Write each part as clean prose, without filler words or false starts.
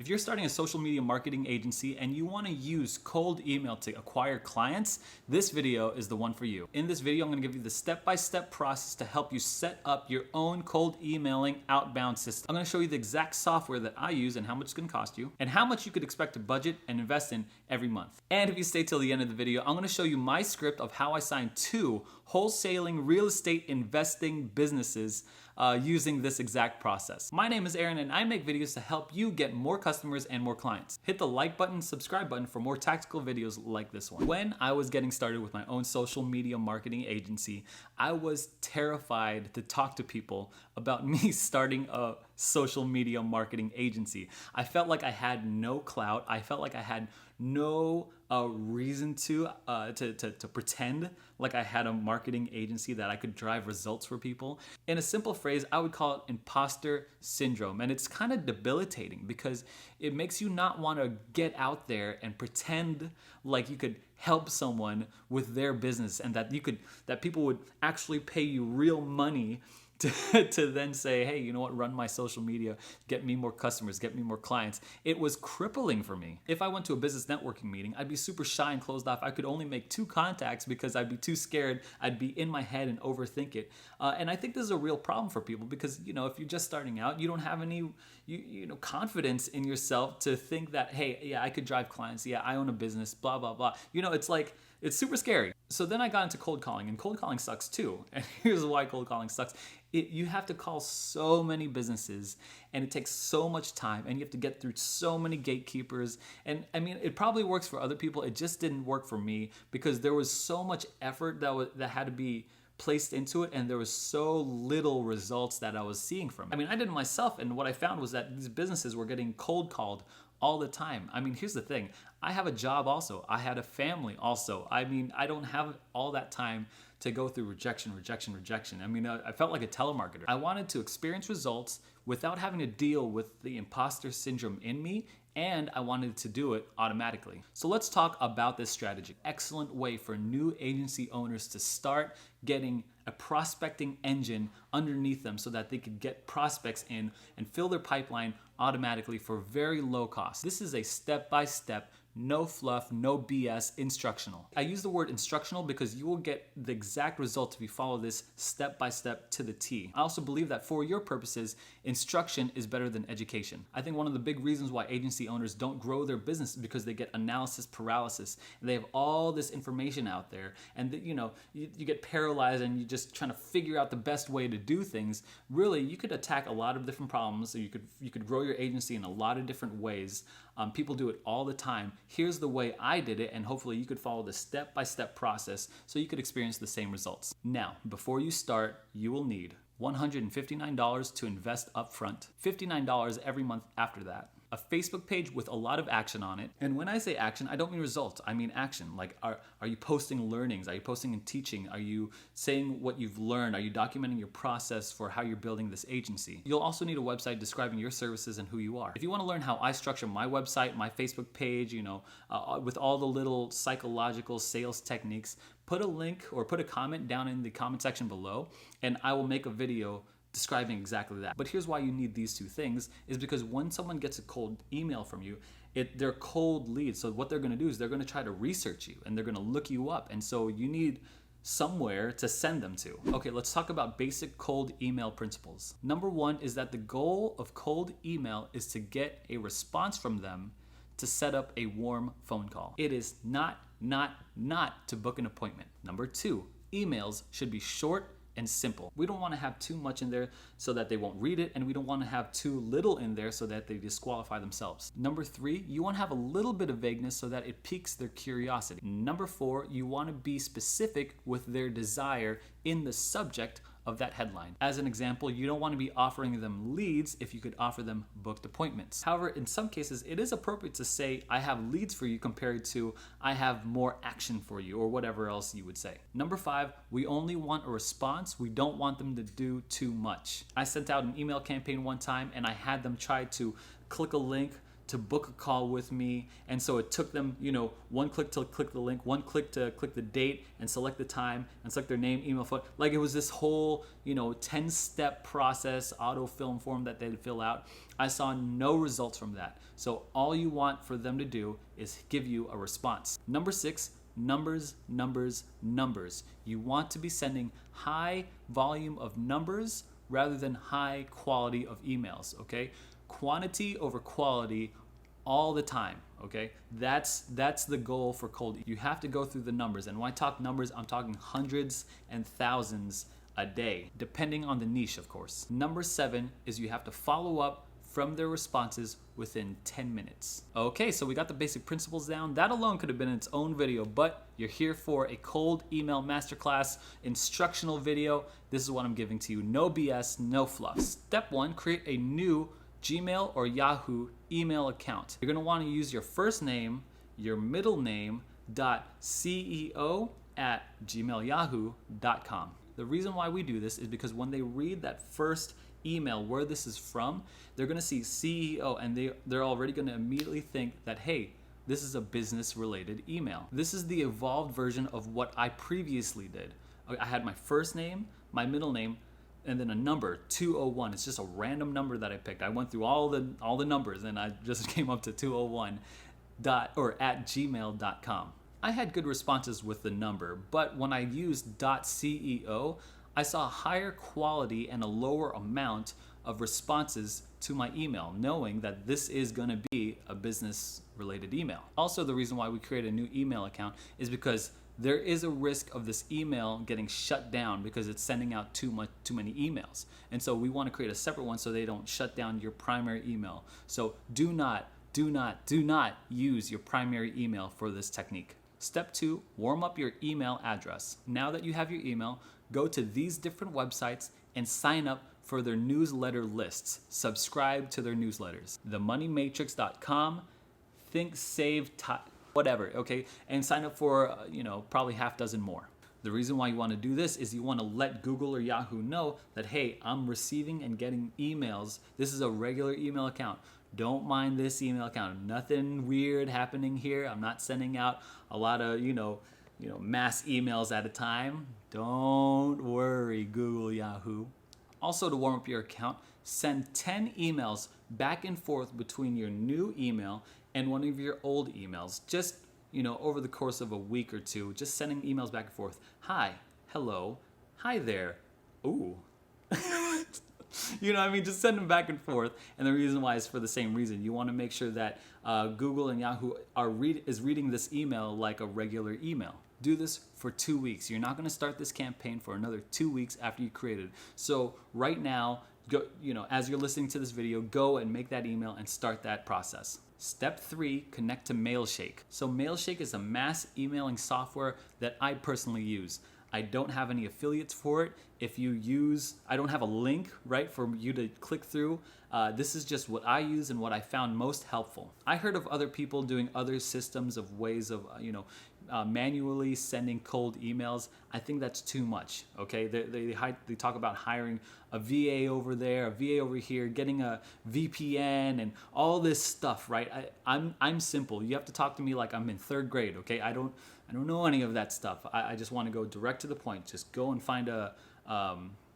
If you're starting a social media marketing agency and you want to use cold email to acquire clients, this video is the one for you. In this video, I'm going to give you the step-by-step process to help you set up your own cold emailing outbound system. I'm going to show you the exact software that I use and how much it's going to cost you, and how much you could expect to budget and invest in every month. And if you stay till the end of the video, I'm going to show you my script of how I signed 2 wholesaling real estate investing businesses using this exact process. My name is Aaron and I make videos to help you get more customers and more clients. Hit the like button, subscribe button for more tactical videos like this one. When I was getting started with my own social media marketing agency, I was terrified to talk to people about me starting a social media marketing agency. I felt like I had no clout. I felt like I had no reason to pretend like I had a marketing agency that I could drive results for people. In a simple phrase, I would call it imposter syndrome. And it's kind of debilitating because it makes you not want to get out there and pretend like you could help someone with their business and that people would actually pay you real money to then say, hey, you know what, run my social media, get me more customers, get me more clients. It was crippling for me. If I went to a business networking meeting, I'd be super shy and closed off. I could only make 2 contacts because I'd be too scared. I'd be in my head and overthink it. And I think this is a real problem for people because, you know, if you're just starting out, you don't have any confidence in yourself to think that, hey, yeah, I could drive clients. Yeah, I own a business, blah, blah, blah. You know, it's super scary. So then I got into cold calling, and cold calling sucks too. And here's why cold calling sucks. You have to call so many businesses, and it takes so much time, and you have to get through so many gatekeepers. And I mean, it probably works for other people. It just didn't work for me because there was so much effort that had to be placed into it, and there was so little results that I was seeing from it. I mean, I did it myself, and what I found was that these businesses were getting cold called all the time. I mean, here's the thing. I have a job also. I had a family also. I mean, I don't have all that time to go through rejection. I mean, I felt like a telemarketer. I wanted to experience results without having to deal with the imposter syndrome in me, and I wanted to do it automatically. So let's talk about this strategy. Excellent way for new agency owners to start getting a prospecting engine underneath them so that they could get prospects in and fill their pipeline automatically for very low cost. This is a step-by-step, no fluff, no BS instructional. I use the word instructional because you will get the exact result if you follow this step-by-step to the T. I also believe that for your purposes, instruction is better than education. I think one of the big reasons why agency owners don't grow their business is because they get analysis paralysis. They have all this information out there, and you get paralyzed and you're just trying to figure out the best way to do things. Really, you could attack a lot of different problems. So you could grow your agency in a lot of different ways. People do it all the time. Here's the way I did it, and hopefully you could follow the step-by-step process so you could experience the same results. Now, before you start, you will need $159 to invest upfront, $59 every month after that, a Facebook page with a lot of action on it. And when I say action, I don't mean results, I mean action. Like, are you posting learnings? Are you posting and teaching? Are you saying what you've learned? Are you documenting your process for how you're building this agency? You'll also need a website describing your services and who you are. If you want to learn how I structure my website, my Facebook page, with all the little psychological sales techniques, put a link or put a comment down in the comment section below, and I will make a video describing exactly that. But here's why you need these 2 things, is because when someone gets a cold email from you, they're cold leads. So what they're going to do is they're going to try to research you and they're going to look you up. And so you need somewhere to send them to. Okay, let's talk about basic cold email principles. Number 1 is that the goal of cold email is to get a response from them to set up a warm phone call. It is not to book an appointment. Number 2, emails should be short and simple. We don't want to have too much in there so that they won't read it, and we don't want to have too little in there so that they disqualify themselves. Number 3, you want to have a little bit of vagueness so that it piques their curiosity. Number 4, you want to be specific with their desire in the subject of that headline. As an example, you don't want to be offering them leads if you could offer them booked appointments. However, in some cases, it is appropriate to say, I have leads for you compared to I have more action for you, or whatever else you would say. Number 5, we only want a response. We don't want them to do too much. I sent out an email campaign one time and I had them try to click a link to book a call with me. And so it took them, one click to click the link, one click to click the date and select the time and select their name, email, phone. Like it was this whole, 10-step process, autofill form that they'd fill out. I saw no results from that. So all you want for them to do is give you a response. Number 6, numbers, numbers, numbers. You want to be sending high volume of numbers rather than high quality of emails, okay? Quantity over quality all the time, okay? That's the goal for cold. You have to go through the numbers. And when I talk numbers, I'm talking hundreds and thousands a day, depending on the niche, of course. Number 7 is you have to follow up from their responses within 10 minutes. Okay, so we got the basic principles down. That alone could have been its own video, but you're here for a cold email masterclass instructional video. This is what I'm giving to you. No BS, no fluff. Step 1, create a new Gmail or Yahoo email account. You're gonna wanna use your first name, your middle name, .ceo@gmailyahoo.com. The reason why we do this is because when they read that first email where this is from, they're going to see CEO and they're already going to immediately think that, hey, this is a business related email. This is the evolved version of what I previously did. I had my first name, my middle name, and then a number 201. It's just a random number that I picked. I went through all the numbers and I just came up to 201 at gmail.com. I had good responses with the number, but when I used .ceo, I saw a higher quality and a lower amount of responses to my email, knowing that this is going to be a business related email. Also, the reason why we create a new email account is because there is a risk of this email getting shut down because it's sending out too many emails. And so we want to create a separate one so they don't shut down your primary email. So do not use your primary email for this technique. Step 2, warm up your email address. Now that you have your email, go to these different websites and sign up for their newsletter lists. Subscribe to their newsletters. TheMoneyMatrix.com, Think, Save, whatever, okay? And sign up for, probably half dozen more. The reason why you want to do this is you want to let Google or Yahoo know that, hey, I'm receiving and getting emails. This is a regular email account. Don't mind this email account. Nothing weird happening here. I'm not sending out a lot of, mass emails at a time. Don't worry, Google, Yahoo. Also, to warm up your account, send 10 emails back and forth between your new email and one of your old emails. Just, over the course of a week or two, just sending emails back and forth. Hi, hello, hi there, ooh. Just send them back and forth. And the reason why is for the same reason. You want to make sure that Google and Yahoo is reading this email like a regular email. Do this for 2 weeks. You're not going to start this campaign for another 2 weeks after you create it. So right now, go, as you're listening to this video, go and make that email and start that process. Step 3, connect to Mailshake. So Mailshake is a mass emailing software that I personally use. I don't have any affiliates for it. I don't have a link, right, for you to click through. This is just what I use and what I found most helpful. I heard of other people doing other systems of ways of, manually sending cold emails. I think that's too much, okay? They talk about hiring a VA over there, a VA over here, getting a VPN and all this stuff, right? I'm simple. You have to talk to me like I'm in 3rd grade, okay? I don't know any of that stuff. I just want to go direct to the point. Just go and find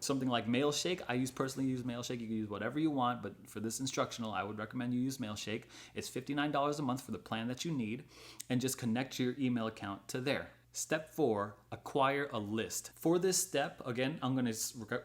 something like Mailshake. I personally use Mailshake. You can use whatever you want, but for this instructional, I would recommend you use Mailshake. It's $59 a month for the plan that you need, and just connect your email account to there. Step 4, acquire a list. For this step, again, I'm going to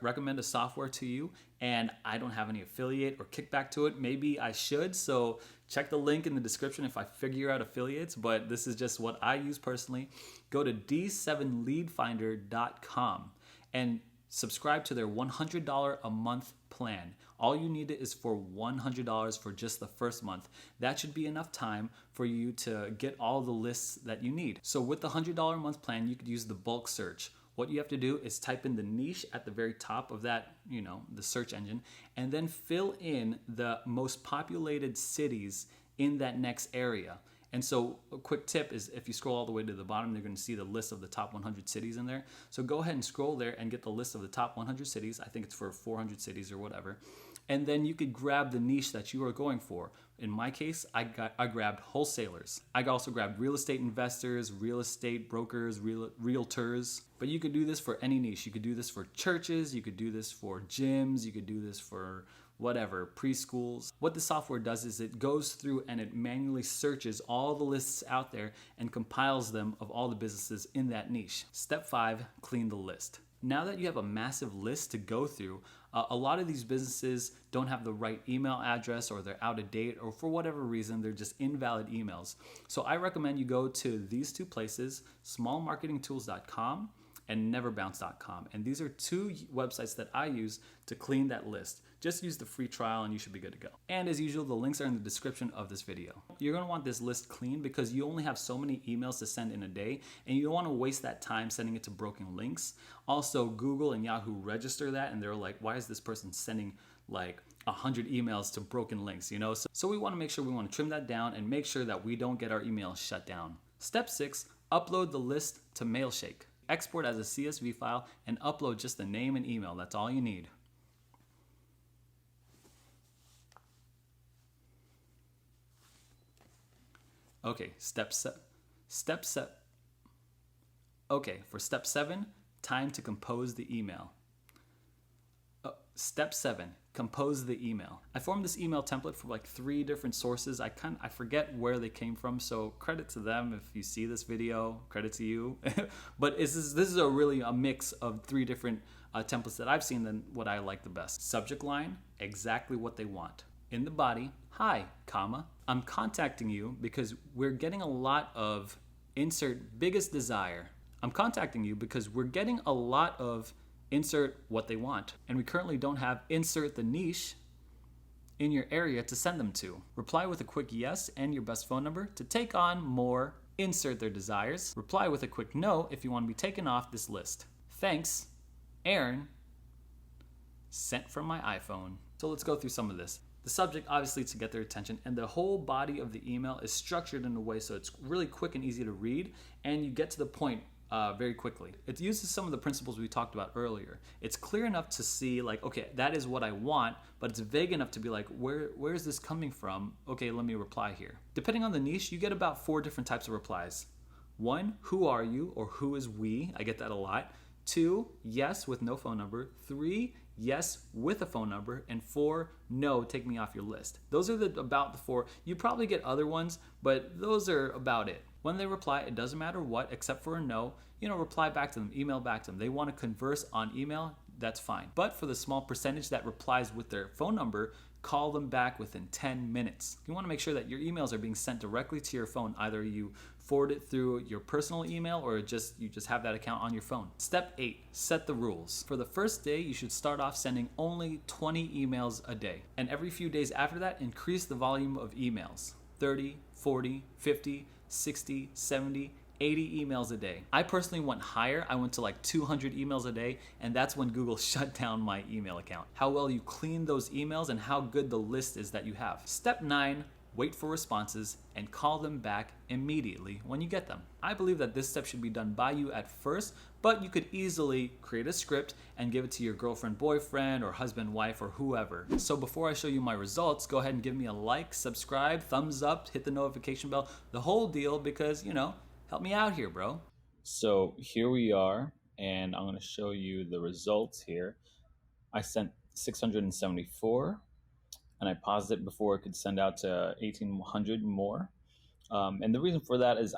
recommend a software to you, and I don't have any affiliate or kickback to it. Maybe I should, so check the link in the description if I figure out affiliates, but this is just what I use personally. Go to d7leadfinder.com and subscribe to their $100 a month plan. All you need is for $100 for just the first month. That should be enough time for you to get all the lists that you need. So with the $100 a month plan, you could use the bulk search. What you have to do is type in the niche at the very top of that, the search engine, and then fill in the most populated cities in that next area. And so a quick tip is if you scroll all the way to the bottom, you're going to see the list of the top 100 cities in there. So go ahead and scroll there and get the list of the top 100 cities. I think it's for 400 cities or whatever. And then you could grab the niche that you are going for. In my case, I grabbed wholesalers. I also grabbed real estate investors, real estate brokers, realtors. But you could do this for any niche. You could do this for churches, you could do this for gyms, you could do this for whatever, preschools. What the software does is it goes through and it manually searches all the lists out there and compiles them of all the businesses in that niche. Step 5, clean the list. Now that you have a massive list to go through, a lot of these businesses don't have the right email address, or they're out of date, or for whatever reason, they're just invalid emails. So I recommend you go to these two places, smallmarketingtools.com and neverbounce.com. And these are two websites that I use to clean that list. Just use the free trial and you should be good to go. And as usual, the links are in the description of this video. You're gonna want this list clean because you only have so many emails to send in a day, and you don't wanna waste that time sending it to broken links. Also, Google and Yahoo register that, and they're like, why is this person sending like 100 emails to broken links, you know? So we wanna make sure we wanna trim that down and make sure that we don't get our emails shut down. Step 6, upload the list to Mailshake. Export as a CSV file and upload just the name and email. That's all you need. Okay, for step 7, time to compose the email. Step 7, compose the email. I formed this email template for like 3 different sources. I forget where they came from, so credit to them. If you see this video, credit to you. But this is really a mix of 3 different templates that I've seen, than what I like the best. Subject line, exactly what they want. In the body, hi, comma, I'm contacting you because we're getting a lot of insert biggest desire. I'm contacting you because we're getting a lot of insert what they want, and we currently don't have insert the niche in your area to send them to. Reply with a quick yes and your best phone number to take on more, insert their desires. Reply with a quick no if you want to be taken off this list. Thanks, Aaron, sent from my iPhone. So let's go through some of this. The subject, obviously, to get their attention, and the whole body of the email is structured in a way so it's really quick and easy to read, and you get to the point very quickly. It uses some of the principles we talked about earlier. It's clear enough to see, like, okay, that is what I want, but it's vague enough to be like, where is this coming from? Okay, let me reply here. Depending on the niche, you get about 4 different types of replies. 1, who are you, or who is we? I get that a lot. 2, yes, with no phone number. 3, yes with a phone number. And 4, no, take me off your list. Those are about the 4. You probably get other ones, but those are about it. When they reply, it doesn't matter what, except for a no, reply back to them, email back to them. They want to converse on email, that's fine. But for the small percentage that replies with their phone number, call them back within 10 minutes. You want to make sure that your emails are being sent directly to your phone. Either you forward it through your personal email, or you just have that account on your phone. Step 8, set the rules. For the first day, you should start off sending only 20 emails a day. And every few days after that, increase the volume of emails. 30, 40, 50, 60, 70, 80 emails a day. I personally went higher. I went to like 200 emails a day, and that's when Google shut down my email account. How well you clean those emails and how good the list is that you have. Step 9, wait for responses and call them back immediately when you get them. I believe that this step should be done by you at first, but you could easily create a script and give it to your girlfriend, boyfriend, or husband, wife, or whoever. So before I show you my results, go ahead and give me a like, subscribe, thumbs up, hit the notification bell, the whole deal, because, help me out here, bro. So here we are, and I'm going to show you the results here. I sent 674, and I paused it before it could send out to 1,800 more. And the reason for that is,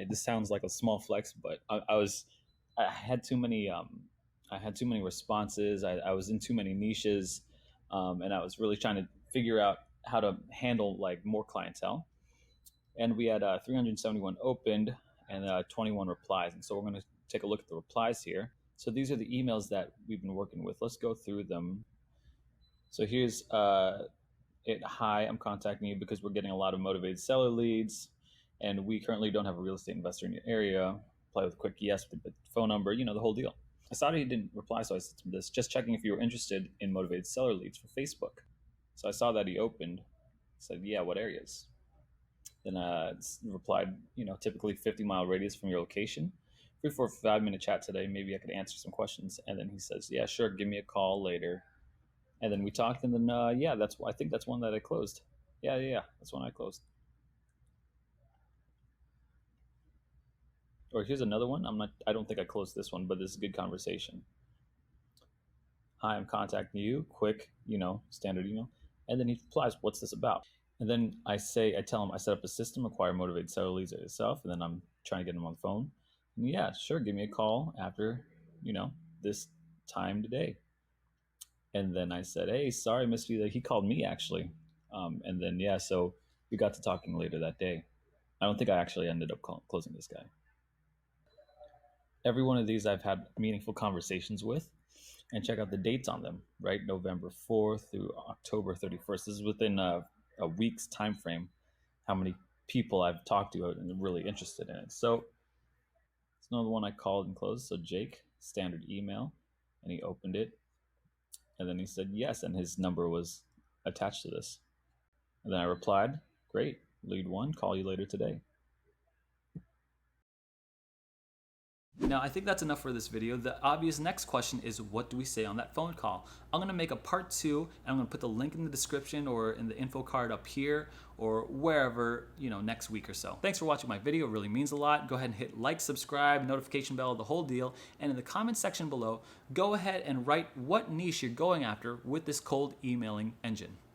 this sounds like a small flex, but I had too many responses. I was in too many niches, and I was really trying to figure out how to handle like more clientele. And we had 371 opened and 21 replies. And so we're going to take a look at the replies here. So these are the emails that we've been working with. Let's go through them. So here's hi, I'm contacting you because we're getting a lot of motivated seller leads, and we currently don't have a real estate investor in your area. Reply with a quick yes with the phone number, the whole deal. I saw that he didn't reply, so I said to him this, just checking if you were interested in motivated seller leads for Facebook. So I saw that he opened, said, yeah, what areas? Then replied, typically 50-mile radius from your location. Free for a 5-minute chat today. Maybe I could answer some questions. And then he says, yeah, sure, give me a call later. And then we talked, and then yeah, I think that's one that I closed. Yeah, that's one I closed. Or here's another one. I don't think I closed this one, but this is a good conversation. Hi, I'm contacting you. Quick, standard email. And then he replies, "What's this about?" And then I tell him I set up a system, acquire motivated seller leads itself, and then I'm trying to get him on the phone. And yeah, sure, give me a call after, this time today. And then I said, "Hey, sorry, I missed you." He called me actually, and then yeah, so we got to talking later that day. I don't think I actually ended up closing this guy. Every one of these I've had meaningful conversations with, and check out the dates on them. Right, November 4th through October 31st. This is within a week's time frame. How many people I've talked to and really interested in it. So it's another one I called and closed. So Jake, standard email, and he opened it, and then he said yes, and his number was attached to this. And then I replied, "Great, lead one, call you later today." Now, I think that's enough for this video. The obvious next question is, what do we say on that phone call? I'm gonna make a part 2, and I'm gonna put the link in the description or in the info card up here or wherever, next week or so. Thanks for watching my video, it really means a lot. Go ahead and hit like, subscribe, notification bell, the whole deal. And in the comment section below, go ahead and write what niche you're going after with this cold emailing engine.